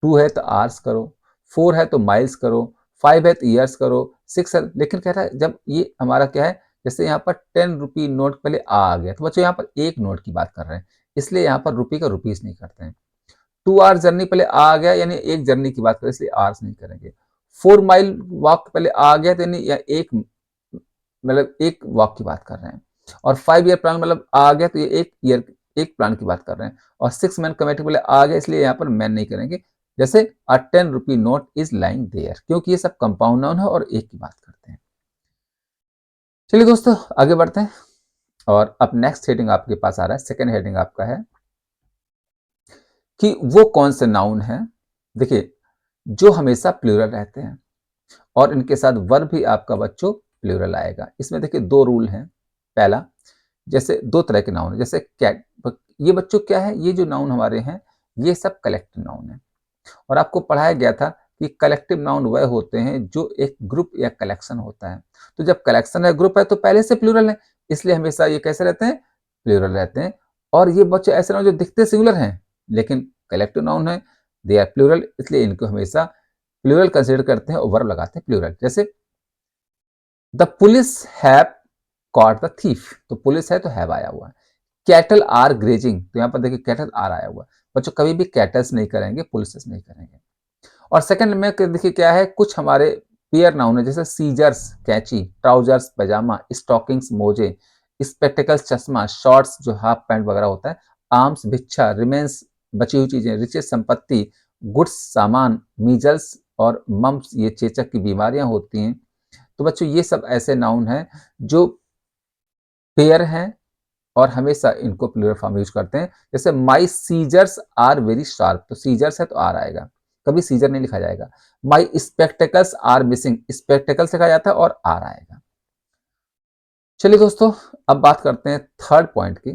2 है तो आवर्स करो, 4 है तो माइल्स करो, 5 है तो ईयर्स करो, 6 है, लेकिन कह रहा है जब ये हमारा क्या है, जैसे यहाँ पर 10 रुपी नोट पहले आ गया, तो बच्चों यहाँ पर एक नोट की बात कर रहे हैं, इसलिए यहाँ पर रुपी का रुपीस नहीं करते हैं। 2 आवर जर्नी पहले आ गया, यानी एक जर्नी की बात करें, इसलिए आवर्स नहीं करेंगे। 4 माइल वॉक पहले आ गया, तो यानी एक मतलब एक वॉक की बात कर रहे हैं। और 5 ईयर प्लान मतलब आ गया, तो ये एक ईयर एक प्लान की बात कर रहे हैं। और 6 मैन कमेटी पहले आ गया, इसलिए यहाँ पर मैन नहीं करेंगे। जैसे a 10 rupee note is lying there, क्योंकि ये सब कंपाउंड नाउन है और एक की बात करते हैं। चलिए दोस्तों आगे बढ़ते हैं, और अब नेक्स्ट हेडिंग आपके पास आ रहा है। सेकेंड हेडिंग आपका है कि वो कौन से नाउन है, देखिए जो हमेशा प्लूरल रहते हैं और इनके साथ वर्ब भी आपका बच्चों प्लूरल आएगा। इसमें देखिए दो रूल हैं। पहला, जैसे दो तरह के नाउन है, जैसे कैट, ये बच्चों क्या है, ये जो नाउन हमारे हैं ये सब कलेक्टिव नाउन है, और आपको पढ़ाया गया था कि कलेक्टिव नाउन वह होते हैं जो एक ग्रुप या कलेक्शन होता है। तो जब कलेक्शन है, ग्रुप है, तो पहले से प्लूरल है, इसलिए हमेशा ये कैसे रहते हैं, प्लूरल रहते हैं। और ये बच्चे ऐसे नाउन जो दिखते सिंगुलर हैं लेकिन कलेक्टिव नाउन है, दे आर प्लूरल, इसलिए इनको हमेशा प्लूरल कंसिडर करते हैं और वर्ब लगाते हैं प्लूरल। जैसे the police have caught the thief, तो पुलिस है तो हैव आया हुआ है। कैटल आर ग्रेजिंग, तो यहाँ पर देखिए कैटल आर आया हुआ है। बच्चों कभी भी कैटल्स नहीं करेंगे, पुलिस नहीं करेंगे। और सेकंड में देखिए क्या है, कुछ हमारे पेयर नाउन है, जैसे सीजर्स कैंची, ट्राउजर्स पैजामा, स्टॉकिंग्स मोजे, स्पेक्टिकल्स चश्मा, शॉर्ट्स जो हाफ पैंट वगैरह होता है, आर्म्स भिक्षा, रिमेन्स बची हुई चीजें, रिचेस संपत्ति, गुड्स सामान, मीजल्स और मम्स ये चेचक की बीमारियां होती हैं। तो बच्चों ये सब ऐसे नाउन हैं जो पेयर हैं और हमेशा इनको प्लूरल फॉर्म यूज करते हैं। जैसे माई सीजर्स आर वेरी शार्प, तो सीजर्स है तो आर आएगा, कभी सीजर नहीं लिखा जाएगा। माई स्पेक्टेकल्स आर मिसिंग, स्पेक्टेकल्स लिखा जाता है और आर आएगा। चलिए दोस्तों अब बात करते हैं थर्ड पॉइंट की,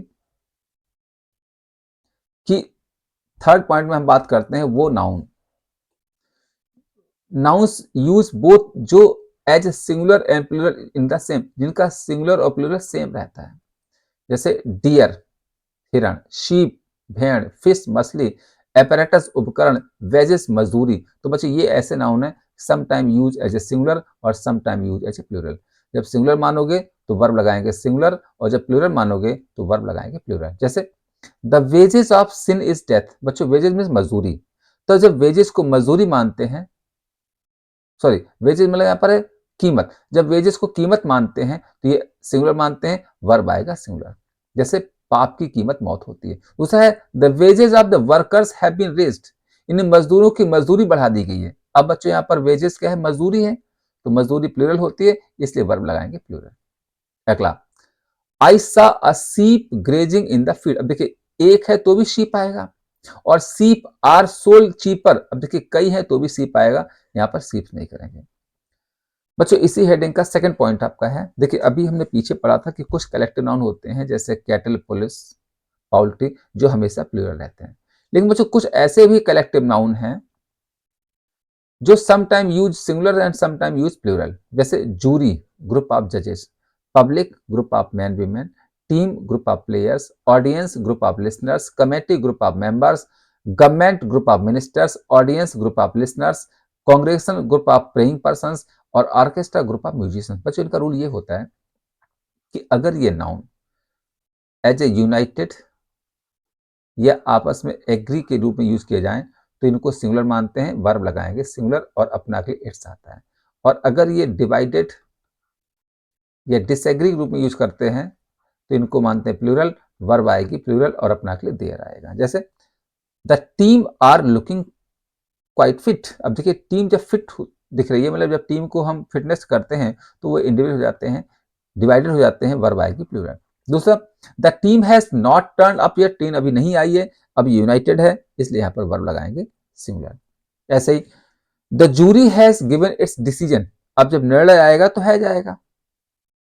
कि थर्ड पॉइंट में हम बात करते हैं वो नाउन, नाउन्स यूज बोथ जो as singular and plural in the same, जिनका सिंगुलर और प्लूरल सेम रहता है। जैसे डियर हिरण, शीप भेड़, फिश मछली, एपरेटस उपकरण, वेजेस मजदूरी। तो बच्चे ये ऐसे नाउन है, some time use as a singular और some time use as a plural. जब सिंगुलर मानोगे तो वर्ब लगाएंगे सिंगुलर, और जब प्लूरल मानोगे तो वर्ब लगाएंगे प्लूरल। जैसे the wages of sin is death, बच्चों वेजेस मीन मजदूरी, तो जब वेजेस को मजदूरी मानते हैं, सॉरी वेजेस मतलब यहाँ पर है कीमत, जब वेजेस को कीमत मानते हैं तो ये सिंगुलर मानते हैं, वर्ब आएगा सिंगुलर। जैसे पाप की कीमत मौत होती है। दूसरा है the wages of the workers have been raised, इन मजदूरों की मजदूरी बढ़ा दी गई है। अब बच्चों यहाँ पर वेजेस क्या है, मजदूरी है, तो मजदूरी प्लूरल होती है, इसलिए वर्ब लगाएंगे प्लूरल। अगला, आई सा अ सीप ग्रेजिंग इन द फील्ड। अब देखिए एक है तो भी शीप आएगा, और सीप आर सोल्ड चीपर, अब देखिए कई है तो भी सीप आएगा, यहाँ पर सीप नहीं करेंगे। बच्चों इसी हेडिंग का सेकंड पॉइंट आपका है, देखिए अभी हमने पीछे पढ़ा था कि कुछ कलेक्टिव नाउन होते हैं जैसे कैटल, पुलिस, पाउल्ट्री, जो हमेशा प्लूरल रहते हैं। लेकिन बच्चों कुछ ऐसे भी कलेक्टिव नाउन हैं जो some time use singular and some time use plural, जैसे जूरी, ग्रुप ऑफ जजेस, public, group of man women, team, group of players, audience, group of listeners, committee, group of members, government, group of ministers, audience, group of listeners, congregation, group of praying persons और orchestra, group of musicians. बच्चों इनका rule ये होता है कि अगर ये known as a United या आपस में एग्री के रूप में यूज किए जाएं तो इनको सिंगुलर मानते हैं, वर्ब लगाएंगे सिंगुलर और अपना के इट्स आता है। और अगर ये डिवाइडेड या डिसएग्री रूप में यूज करते हैं तो इनको मानते हैं प्लूरल, वर्ब आएगी प्लूरल और अपना के लिए देयर आएगा। जैसे the team are looking quite fit. अब देखिए टीम जब फिट दिख रही है, मतलब जब टीम को हम फिटनेस करते हैं तो वो इंडिविजुअल हो जाते हैं, डिवाइडेड हो जाते हैं, वर्ब आएगी प्लूरल। दूसरा, the team has not turn up yet, team अभी नहीं आई है, अभी यूनाइटेड है, इसलिए यहाँ पर वर्ब लगाएंगे सिंगुलर। ऐसे ही the jury has given its decision, अब जब निर्णय आएगा तो है जाएगा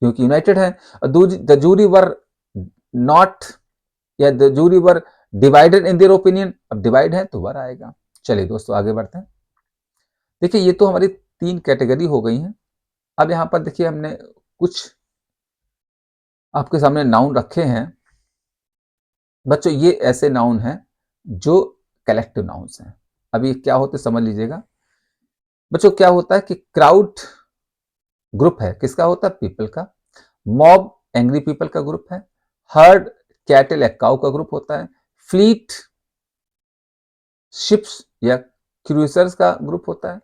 क्योंकि यूनाइटेड है। द जूरी वर नॉट या the jury were divided in their opinion, अब डिवाइड है तो वर आएगा। चलिए दोस्तों आगे बढ़ते हैं। देखिए ये तो हमारी 3 कैटेगरी हो गई हैं। अब यहाँ पर देखिए हमने कुछ आपके सामने नाउन रखे हैं। बच्चों ये ऐसे नाउन हैं जो कलेक्टिव नाउन्स हैं। अब ये क्या होते समझ लीजिएगा। बच्चों क्या होता है कि क्राउड ग्रुप है, किसका होता है? पीपल का। मॉब एंग्री पीपल का ग्रुप है। हर्ड कैटल या काउ का ग्रुप होता है। फ्लीट शिप्स या क्रूजर्स का ग्रुप होता है।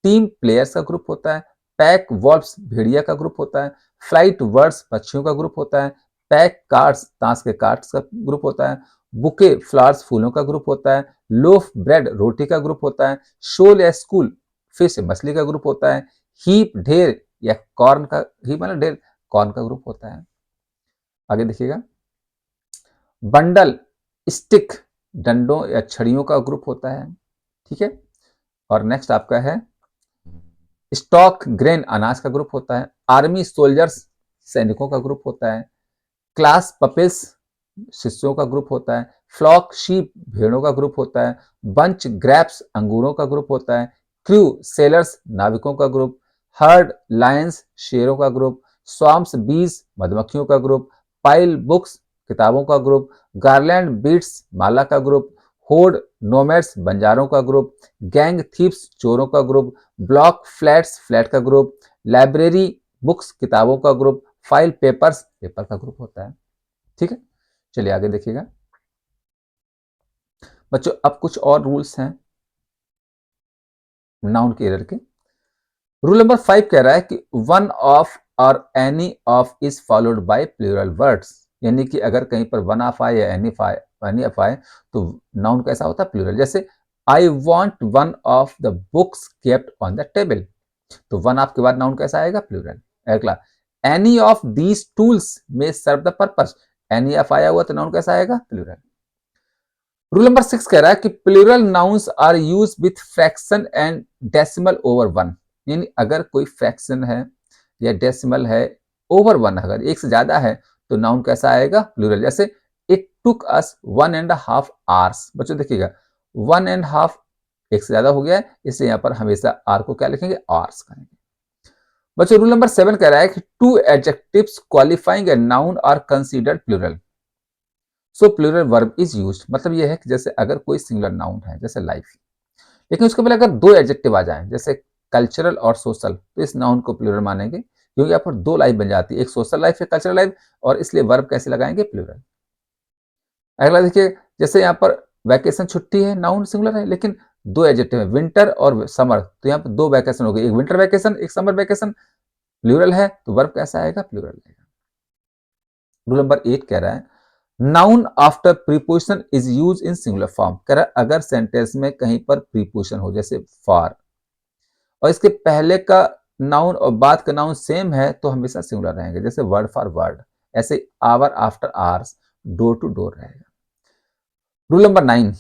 टीम प्लेयर्स का ग्रुप होता है। पैक वॉल्व्स भेड़िया का ग्रुप होता है। फ्लाइट बर्ड्स पक्षियों का ग्रुप होता है। पैक कार्ड्स ताश के कार्ड्स का ग्रुप होता है। बुके फ्लावर्स फूलों का ग्रुप होता है। लोफ ब्रेड रोटी का ग्रुप होता है। शोल या स्कूल फिश मछली का ग्रुप होता है। हीप ढेर या कॉर्न का, हीप मतलब ढेर, कॉर्न का ग्रुप होता है। आगे देखिएगा, बंडल स्टिक डंडों या छड़ियों का ग्रुप होता है। ठीक है। और नेक्स्ट आपका है स्टॉक ग्रेन अनाज का ग्रुप होता है। आर्मी सोल्जर्स सैनिकों का ग्रुप होता है। क्लास पपिल्स शिष्यों का ग्रुप होता है। फ्लॉक शीप भेड़ों का ग्रुप होता है। बंच ग्रैप्स अंगूरों का ग्रुप होता है। क्रू सेलर्स नाविकों का ग्रुप। हर्ड लायंस शेरों का ग्रुप। स्वाम्स बीज मधुमक्खियों का ग्रुप। पाइल बुक्स किताबों का ग्रुप। गार्लैंड बीट्स माला का ग्रुप। होड नोमैड्स बंजारों का ग्रुप। गैंग थीप्स चोरों का ग्रुप। ब्लॉक फ्लैट्स फ्लैट का ग्रुप। लाइब्रेरी बुक्स किताबों का ग्रुप। फाइल पेपर्स पेपर का ग्रुप होता है। ठीक है, चलिए आगे देखिएगा। बच्चों अब कुछ और रूल्स हैं नाउन के एरर के। रूल नंबर 5 कह रहा है कि वन ऑफ और any of is followed by plural words, यानी कि अगर कहीं पर वन ऑफ आए या एनी ऑफ आए तो नाउन कैसा होता है? प्लूरल। जैसे I want one of the books kept on the table, तो वन ऑफ के बाद नाउन कैसा आएगा? प्लूरल। अगला, एनी ऑफ दीज टूल्स में serve the purpose, any of आया हुआ तो नाउन कैसा आएगा? प्लूरल। रूल नंबर 6 कह रहा है कि plural nouns are use with fraction and decimal over 1, यानी अगर कोई फ्रैक्शन है या डेसिमल है ओवर 1, अगर एक से ज्यादा है तो नाउन कैसा आएगा? प्लूरल। जैसे इट टुक अस 1.5 आवर्स। बच्चों देखिएगा 1.5 एक से ज्यादा हो गया है, इसलिए यहां पर हमेशा आर को क्या लिखेंगे? आवर्स करेंगे। बच्चों रूल नंबर 7 कह रहा है कि two adjectives qualifying a noun are considered plural, so plural verb is used. मतलब यह है कि जैसे अगर कोई सिंगुलर नाउन है जैसे लाइफ, लेकिन उसके पहले अगर 2 एडजेक्टिव आ जाएं जैसे कल्चरल और सोशल, तो इस नाउन को प्लूरल मानेंगे क्योंकि यहाँ पर 2 लाइफ बन जाती है, एक सोशल लाइफ है कल्चरल लाइफ, और इसलिए वर्ब कैसे लगाएंगे? प्लूरल। अगला देखिए, जैसे यहाँ पर वैकेशन छुट्टी है, नाउन सिंगुलर है लेकिन 2 एडजेक्टिव है विंटर और समर, तो यहाँ पर 2 वैकेशन हो गई, एक विंटर वैकेशन एक समर वैकेशन, प्लूरल है तो वर्ब कैसा आएगा? प्लूरल आएगा। रूल नंबर 8 कह रहा है noun after preposition is use in singular form. कह रहा है अगर सेंटेंस में कहीं पर प्रीपोजिशन हो जैसे फॉर और इसके पहले का नाउन और बाद का नाउन सेम है तो हमेशा सिंगुलर रहेंगे, जैसे वर्ड फॉर वर्ड, ऐसे hour after hours, door to door रहेगा। Rule number 9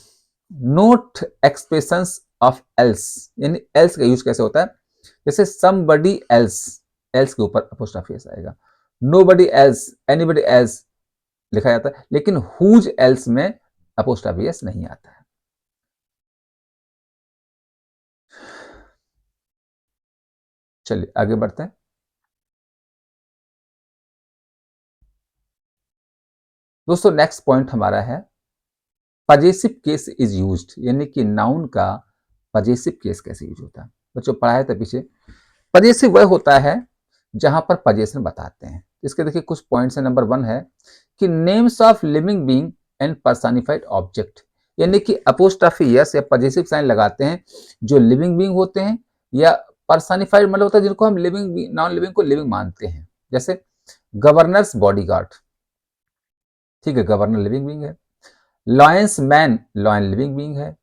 note expressions of else, यानी एल्स का यूज कैसे होता है? जैसे somebody else, else के ऊपर अपोस्ट्रोफी एस आएगा, nobody else, anybody else लिखा जाता है, लेकिन whose else में अपोस्ट्रोफी एस नहीं आता है। चलिए आगे बढ़ते हैं। दोस्तों नेक्स्ट पॉइंट हमारा है पजेसिव केस इज यूज्ड, यानी कि नाउन का पजेसिव केस कैसे यूज होता है। बच्चों पढ़ाया था पीछे, पजेसिव वह होता है जहां पर पजेशन बताते हैं। इसके देखिए कुछ पॉइंट्स है। नंबर 1 है कि names of living being and personified object, यानी कि अपोस्ट्रोफी यस या पजेसिव साइन लगाते हैं जो लिविंग बीइंग होते हैं या पर्सनिफाइड मतलब होता है जिनको हम लिविंग नॉन लिविंग को लिविंग मानते हैं। जैसे गवर्नर्स बॉडीगार्ड, ठीक है, गवर्नर लिविंग बीइंग है। Lions man, lion living being है।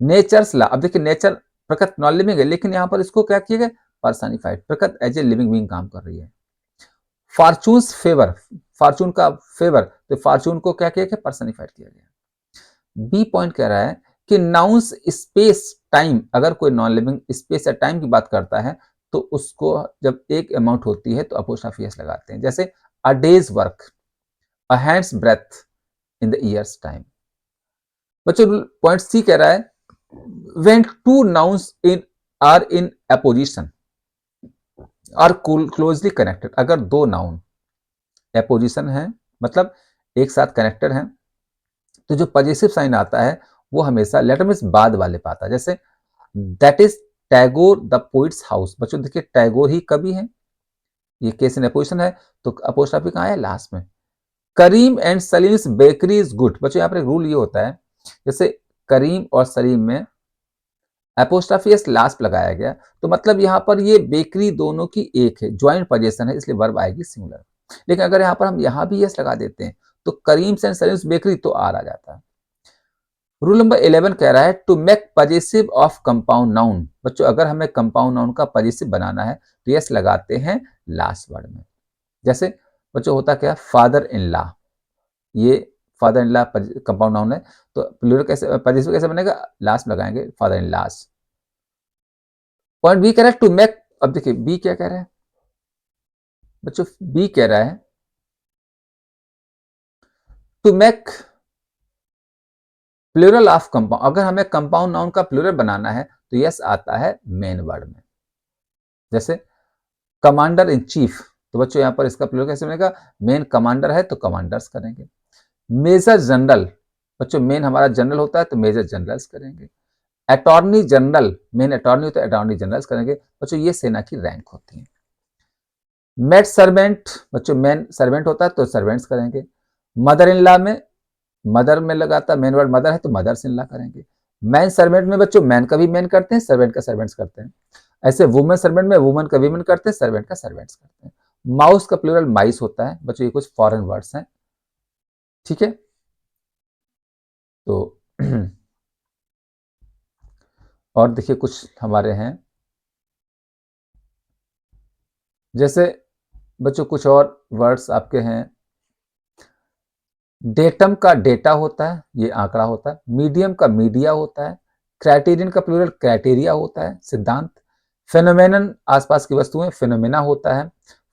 नेचर्स लॉ, अब देखिए नेचर प्रकृति नॉन लिविंग है, लेकिन यहां पर इसको क्या किया गया, पर्सनिफाइड, प्रकृति एज ए लिविंग बीइंग काम कर रही है। फॉर्चून्स फेवर, फॉर्चून का फेवर, तो फॉर्चून को क्या किया गया, पर्सनिफाइड किया गया। बी पॉइंट कह रहा है कि नाउंस स्पेस टाइम, अगर कोई नॉन लिविंग स्पेस या टाइम की बात करता है तो उसको जब एक अमाउंट होती है तो अपोस्ट्रोफी एस लगाते हैं। जैसे a day's work, a hand's breath in the year's time. बच्चों पॉइंट सी कह रहा है when two nouns are in apposition are closely connected, अगर दो नाउन एपोजिशन है मतलब एक साथ कनेक्टेड है तो जो पजेसिव साइन आता है वो हमेशा लेटर मीन्स बाद वाले पे आता है। जैसे that is Tagore the poets house, बच्चों देखिए टैगोर ही कवि है, ये केस इन अपोजिशन है तो अपोस्ट्रोफी कहाँ है, लास्ट में। Karim and Salim's bakery is good, बच्चों यहाँ पर एक रूल ये होता है जैसे करीम और सलीम में एपोस्ट्रोफी एस लास्ट लगाया गया तो मतलब यहाँ पर ये बेकरी दोनों की एक है, ज्वाइंट पोजीशन है, इसलिए वर्ब आएगी सिंगुलर। लेकिन अगर यहाँ पर हम यहाँ भी यस लगा देते हैं तो करीम्स एंड सलीम्स बेकरी तो आर आ जाता है। रूल नंबर 11 कह रहा है to make possessive of compound noun, बच्चों अगर हमें कंपाउंड नाउन का पजेसिव बनाना है तो यस लगाते हैं लास्ट वर्ड में। जैसे बच्चों होता क्या, फादर इन लॉ, ये father in law compound noun है तो प्लूरल कैसे पजेसिव कैसे बनेगा, लास्ट लगाएंगे father in laws. Point B कह रहा है टू मेक, अब देखिए बी क्या कह रहा है बच्चों, बी कह रहा है to make plural of compound, अगर हमें कंपाउंड नाउन का प्लूरल बनाना है तो यस आता है मेन वर्ड में। जैसे कमांडर इन चीफ, तो बच्चों यहां पर इसका प्लूरल कैसे बनेगा, मेन कमांडर है तो कमांडर्स करेंगे। मेजर जनरल, बच्चों मेन हमारा जनरल होता है तो मेजर जनरल्स करेंगे। अटॉर्नी जनरल, मेन अटॉर्नी होता है अटॉर्नी जनरल्स करेंगे। बच्चों ये सेना की रैंक होती है। मेड सर्वेंट, बच्चों मेन सर्वेंट होता है तो सर्वेंट्स करेंगे। मदर इन लॉ में मदर में लगाता मेन वर्ड मदर है तो मदर्स इन लॉ करेंगे। मैन सर्वेंट में बच्चों मैन का भी मैन करते हैं, सर्वेंट का सर्वेंट्स करते हैं। ऐसे वुमेन सर्वेंट में वुमन का वीमेन करते हैं, सर्वेंट का सर्वेंट्स करते हैं। माउस का प्लूरल माइस होता है। बच्चों ये कुछ फॉरेन वर्ड्स हैं, ठीक है। तो और देखिए कुछ हमारे हैं, जैसे बच्चों कुछ और वर्ड्स आपके हैं। डेटम का डेटा होता है, ये आंकड़ा होता है। मीडियम का मीडिया होता है। क्राइटेरियन का प्लूरल क्राइटेरिया होता है, सिद्धांत। फेनोमेनन आसपास की वस्तुएं, फेनोमेना होता है।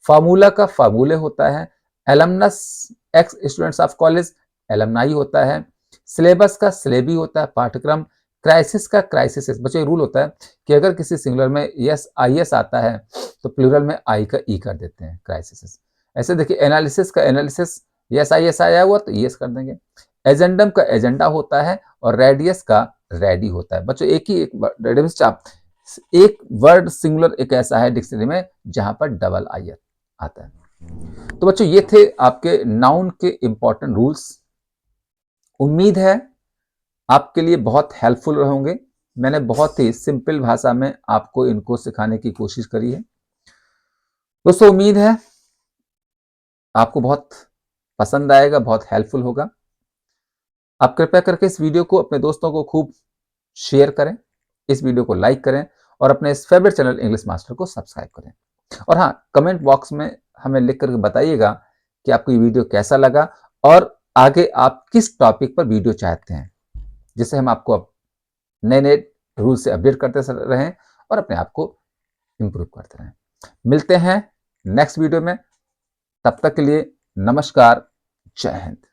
फार्मूला का फार्मूले होता है। Alumnus ex students of college, alumni होता है। सिलेबस का सिलेबी होता है, पाठ्यक्रम। क्राइसिस का क्राइसिस, बच्चों रूल होता है कि अगर किसी सिंगुलर में यस आई एस आता है तो प्लूरल में आई का ई कर देते हैं, क्राइसिस। ऐसे देखिए एनालिसिस का एनालिसिस, यस आई एस आया हुआ तो यस कर देंगे। एजेंडम का एजेंडा होता है और रेडियस का रेडी होता है। बच्चों एक ही एक वर्ड सिंगुलर एक ऐसा है डिक्शनरी में जहां पर डबल आई आता है। तो बच्चों ये थे आपके नाउन के इंपॉर्टेंट रूल्स। उम्मीद है आपके लिए बहुत हेल्पफुल होंगे। मैंने बहुत ही सिंपल भाषा में आपको इनको सिखाने की कोशिश करी है। दोस्तों उम्मीद है आपको बहुत पसंद आएगा, बहुत हेल्पफुल होगा। आप कृपया करके इस वीडियो को अपने दोस्तों को खूब शेयर करें, इस वीडियो को लाइक करें और अपने इस फेवरेट चैनल इंग्लिश मास्टर को सब्सक्राइब करें। और हाँ, कमेंट बॉक्स में हमें लिख करके बताइएगा कि आपको ये वीडियो कैसा लगा और आगे आप किस टॉपिक पर वीडियो चाहते हैं, जिससे हम आपको नए नए रूल से अपडेट करते रहें और अपने आप को इंप्रूव करते रहें। मिलते हैं नेक्स्ट वीडियो में, तब तक के लिए नमस्कार, जय हिंद।